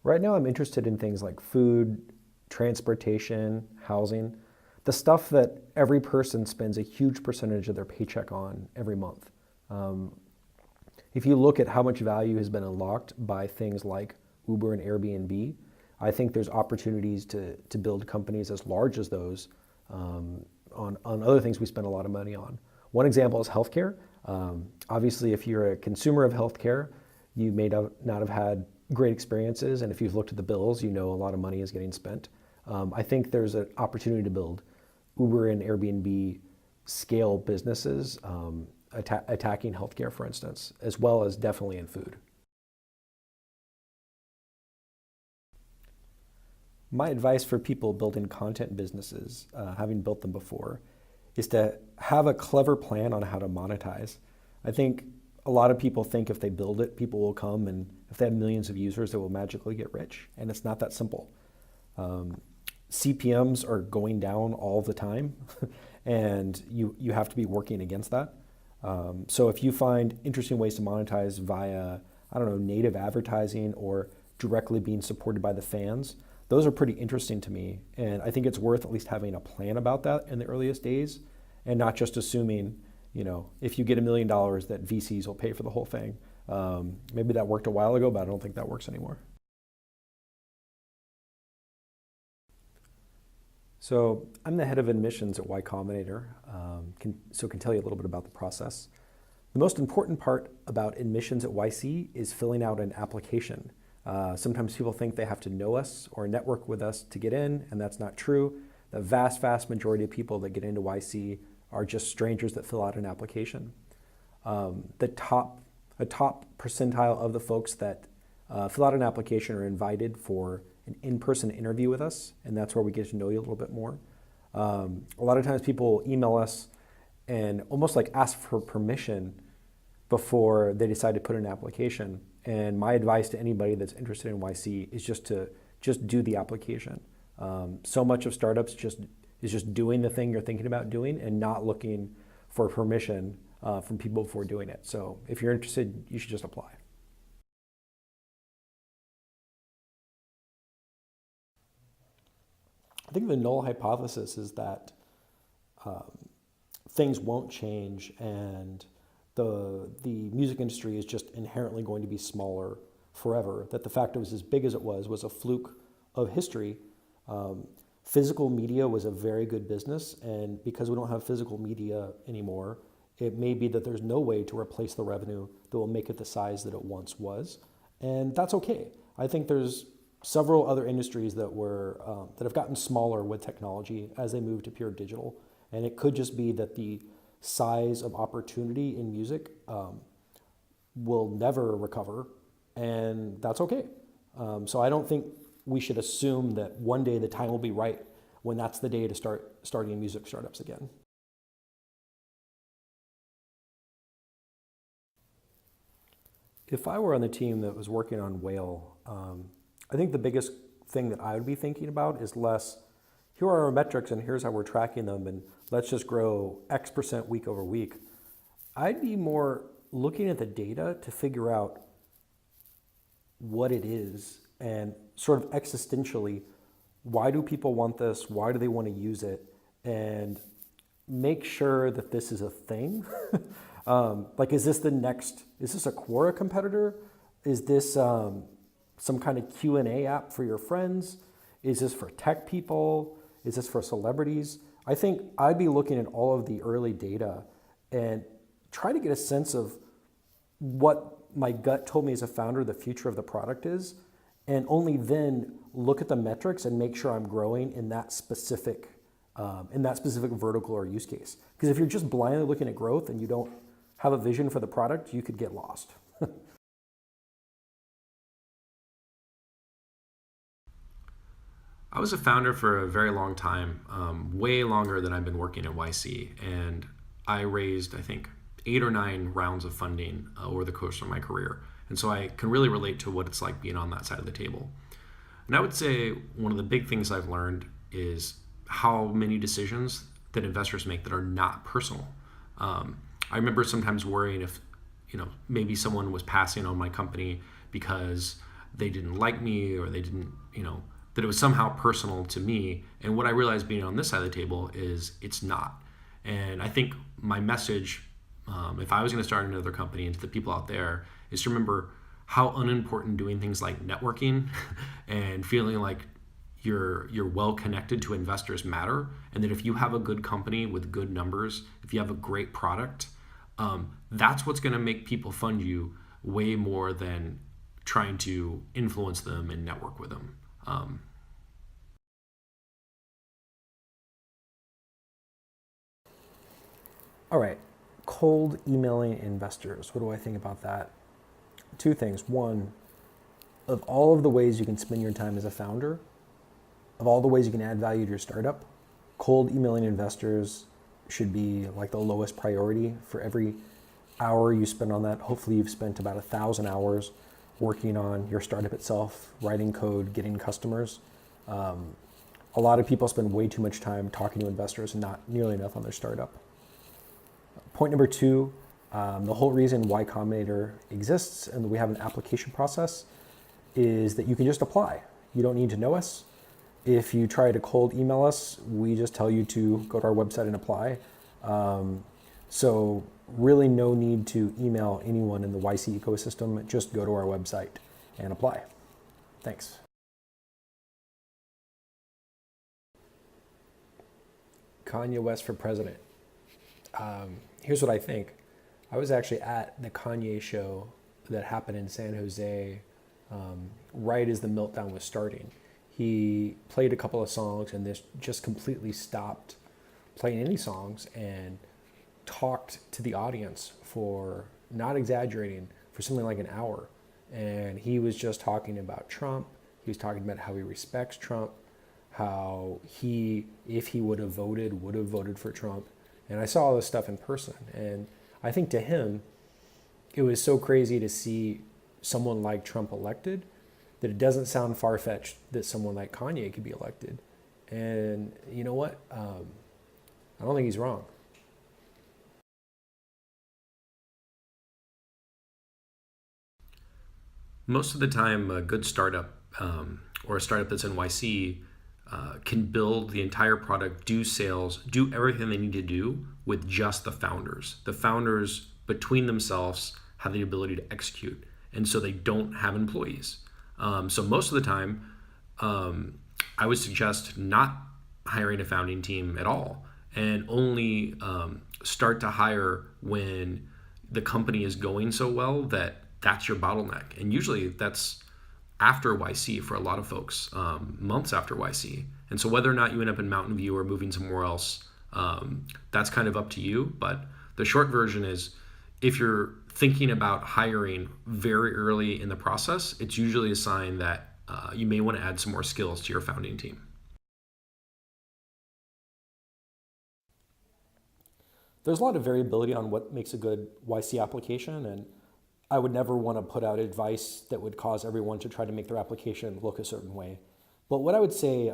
Right now I'm interested in things like food, transportation, housing, the stuff that every person spends a huge percentage of their paycheck on every month. Um, if you look at how much value has been unlocked by things like Uber and Airbnb, I think there's opportunities to build companies as large as those on other things we spend a lot of money on. One example is healthcare. Obviously, if you're a consumer of healthcare, you may not have had great experiences, and if you've looked at the bills, you know a lot of money is getting spent. I think there's an opportunity to build Uber and Airbnb scale businesses attacking healthcare, for instance, as well as definitely in food. My advice for people building content businesses, having built them before, is to have a clever plan on how to monetize. I think a lot of people think if they build it, people will come, and if they have millions of users, they will magically get rich. And it's not that simple. CPMs are going down all the time, and you have to be working against that. So if you find interesting ways to monetize via, I don't know, native advertising or directly being supported by the fans, those are pretty interesting to me. And I think it's worth at least having a plan about that in the earliest days and not just assuming, if you get $1 million that VCs will pay for the whole thing. Maybe that worked a while ago, but I don't think that works anymore. So I'm the head of admissions at Y Combinator, so can tell you a little bit about the process. The most important part about admissions at YC is filling out an application. Sometimes people think they have to know us or network with us to get in, and that's not true. The vast, vast majority of people that get into YC are just strangers that fill out an application. A top percentile of the folks that fill out an application are invited for an in-person interview with us, and that's where we get to know you a little bit more. A lot of times people email us and almost like ask for permission before they decide to put in an application. And my advice to anybody that's interested in YC is just to do the application. So much of startups is just doing the thing you're thinking about doing and not looking for permission from people before doing it. So if you're interested, you should just apply. I think the null hypothesis is that things won't change and the music industry is just inherently going to be smaller forever, that the fact it was as big as it was a fluke of history. Physical media was a very good business, and because we don't have physical media anymore, it may be that there's no way to replace the revenue that will make it the size that it once was, and that's okay. I think there's several other industries that have gotten smaller with technology as they move to pure digital, and it could just be that the size of opportunity in music will never recover, and that's okay. So I don't think we should assume that one day the time will be right when that's the day to starting music startups again. If I were on the team that was working on Whale, I think the biggest thing that I would be thinking about is less, here are our metrics and here's how we're tracking them, and let's just grow X% week over week. I'd be more looking at the data to figure out what it is and sort of existentially, why do people want this? Why do they want to use it? And make sure that this is a thing. Like, is this a Quora competitor? Is this some kind of Q&A app for your friends? Is this for tech people? Is this for celebrities? I think I'd be looking at all of the early data and try to get a sense of what my gut told me as a founder the future of the product is, and only then look at the metrics and make sure I'm growing in that specific vertical or use case. Because if you're just blindly looking at growth and you don't have a vision for the product, you could get lost. I was a founder for a very long time, way longer than I've been working at YC, and I raised, I think, 8 or 9 rounds of funding over the course of my career. And so I can really relate to what it's like being on that side of the table. And I would say one of the big things I've learned is how many decisions that investors make that are not personal. I remember sometimes worrying if, maybe someone was passing on my company because they didn't like me or they didn't, that it was somehow personal to me. And what I realized being on this side of the table is it's not. And I think my message, if I was going to start another company, and to the people out there, is to remember how unimportant doing things like networking and feeling like you're well connected to investors matter. And that if you have a good company with good numbers, if you have a great product, that's what's going to make people fund you way more than trying to influence them and network with them. All right, cold emailing investors. What do I think about that? Two things. One, of all of the ways you can spend your time as a founder, of all the ways you can add value to your startup, cold emailing investors should be like the lowest priority. For every hour you spend on that, hopefully you've spent about 1,000 hours working on your startup itself, writing code, getting customers. A lot of people spend way too much time talking to investors and not nearly enough on their startup. Point number two, the whole reason why Combinator exists and we have an application process is that you can just apply. You don't need to know us. If you try to cold email us, we just tell you to go to our website and apply. So really no need to email anyone in the YC ecosystem. Just go to our website and apply. Thanks. Kanye West for president. Here's what I think. I was actually at the Kanye show that happened in San Jose right as the meltdown was starting. He played a couple of songs and this just completely stopped playing any songs and talked to the audience for, not exaggerating, for something like an hour. And he was just talking about Trump. He was talking about how he respects Trump, how he, if he would have voted for Trump. And I saw all this stuff in person. And I think to him, it was so crazy to see someone like Trump elected that it doesn't sound far-fetched that someone like Kanye could be elected. And you know what? I don't think he's wrong. Most of the time, a good startup or a startup that's NYC can build the entire product, do sales, do everything they need to do with just the founders. The founders between themselves have the ability to execute, and so they don't have employees. So most of the time, I would suggest not hiring a founding team at all, and only start to hire when the company is going so well that that's your bottleneck. And usually that's after YC for a lot of folks, months after YC. And so whether or not you end up in Mountain View or moving somewhere else, that's kind of up to you. But the short version is, if you're thinking about hiring very early in the process, it's usually a sign that you may want to add some more skills to your founding team. There's a lot of variability on what makes a good YC application, and I would never want to put out advice that would cause everyone to try to make their application look a certain way. But what I would say,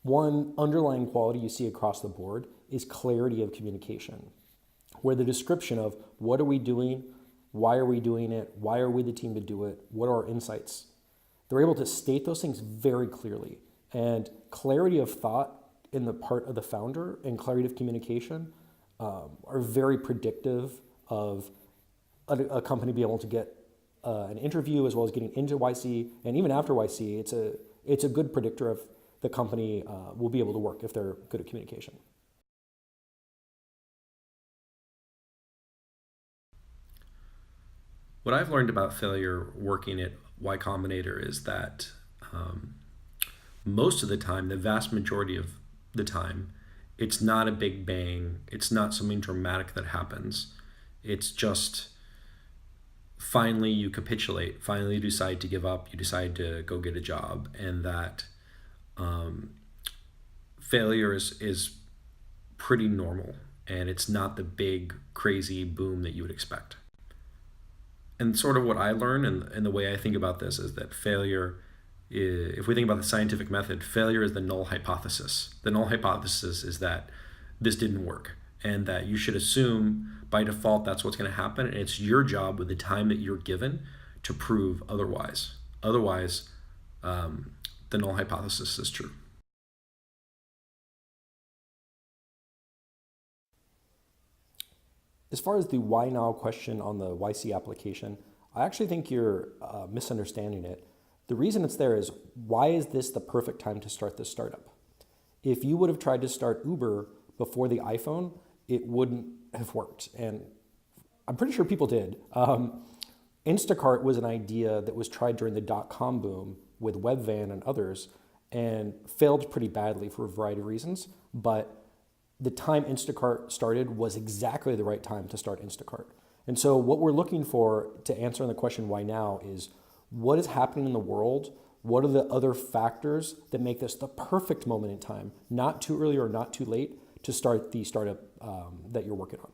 one underlying quality you see across the board is clarity of communication, where the description of what are we doing, why are we doing it, why are we the team to do it, what are our insights, they're able to state those things very clearly. And clarity of thought in the part of the founder and clarity of communication are very predictive of a company being able to get an interview as well as getting into YC. And even after YC, it's a good predictor of the company will be able to work if they're good at communication. What I've learned about failure working at Y Combinator is that most of the time, the vast majority of the time, it's not a big bang. It's not something dramatic that happens. It's just finally you capitulate. Finally you decide to give up. You decide to go get a job. And that failure is pretty normal. And it's not the big, crazy boom that you would expect. And sort of what I learned and the way I think about this is that failure, if we think about the scientific method, failure is the null hypothesis. The null hypothesis is that this didn't work and that you should assume by default that's what's going to happen. And it's your job with the time that you're given to prove otherwise. Otherwise, the null hypothesis is true. As far as the why now question on the YC application, I actually think you're misunderstanding it. The reason it's there is, why is this the perfect time to start this startup? If you would have tried to start Uber before the iPhone, it wouldn't have worked. And I'm pretty sure people did. Instacart was an idea that was tried during the dot-com boom with Webvan and others, and failed pretty badly for a variety of reasons. But the time Instacart started was exactly the right time to start Instacart. And so what we're looking for to answer the question why now is, what is happening in the world? What are the other factors that make this the perfect moment in time, not too early or not too late, to start the startup that you're working on?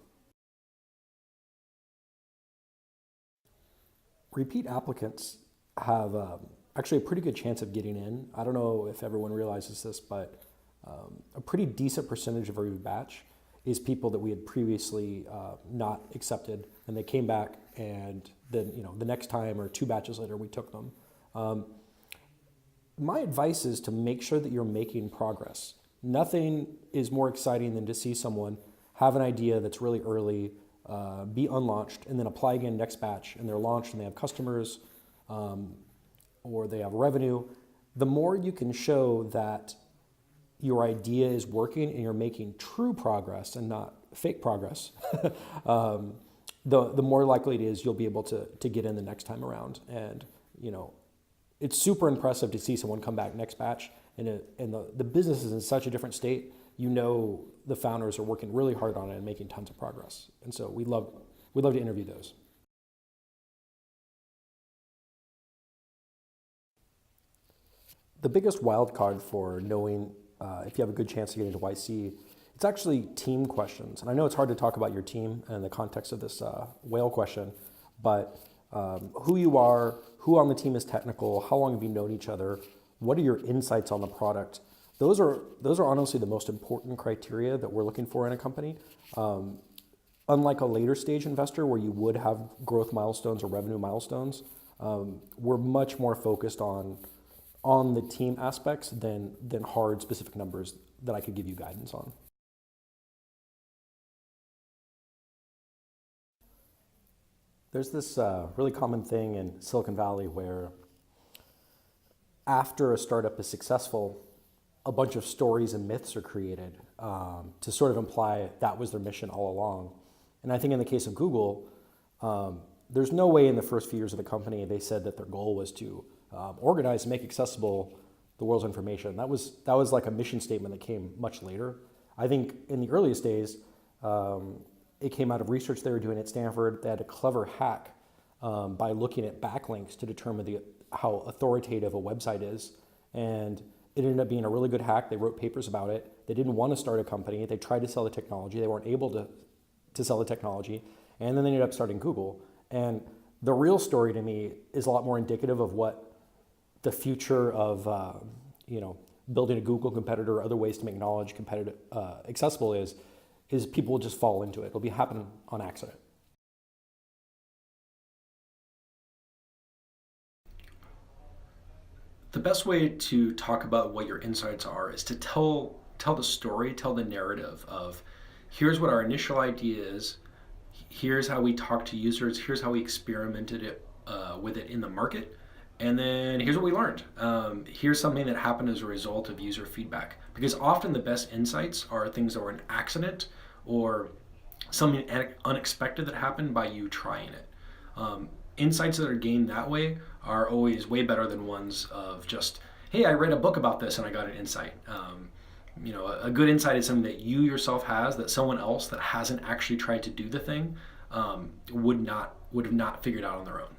Repeat applicants have actually a pretty good chance of getting in. I don't know if everyone realizes this, but a pretty decent percentage of every batch is people that we had previously not accepted, and they came back, and then the next time or 2 batches later we took them. My advice is to make sure that you're making progress. Nothing is more exciting than to see someone have an idea that's really early, be unlaunched, and then apply again next batch, and they're launched and they have customers, or they have revenue. The more you can show that your idea is working and you're making true progress and not fake progress, the more likely it is you'll be able to get in the next time around. And it's super impressive to see someone come back next batch, and the business is in such a different state. The founders are working really hard on it and making tons of progress. And so we'd love to interview those. The biggest wild card for knowing if you have a good chance to get into YC, it's actually team questions. And I know it's hard to talk about your team in the context of this whale question, but who you are, who on the team is technical, how long have you known each other, what are your insights on the product? Those are honestly the most important criteria that we're looking for in a company. Unlike a later stage investor where you would have growth milestones or revenue milestones, we're much more focused on the team aspects than hard specific numbers that I could give you guidance on. There's this really common thing in Silicon Valley where after a startup is successful, a bunch of stories and myths are created to sort of imply that was their mission all along. And I think in the case of Google, there's no way in the first few years of the company they said that their goal was to organize and make accessible the world's information. That was like a mission statement that came much later. I think in the earliest days, it came out of research they were doing at Stanford. They had a clever hack by looking at backlinks to determine how authoritative a website is. And it ended up being a really good hack. They wrote papers about it. They didn't want to start a company. They tried to sell the technology. They weren't able to sell the technology. And then they ended up starting Google. And the real story to me is a lot more indicative of what the future of building a Google competitor or other ways to make knowledge accessible is people will just fall into it. It'll be happening on accident. The best way to talk about what your insights are is to tell the story, tell the narrative of, here's what our initial idea is, here's how we talked to users, here's how we experimented with it in the market, and then here's what we learned. Here's something that happened as a result of user feedback. Because often the best insights are things that were an accident or something unexpected that happened by you trying it. Insights that are gained that way are always way better than ones of just, hey, I read a book about this and I got an insight. A good insight is something that you yourself has that someone else that hasn't actually tried to do the thing would have not figured out on their own.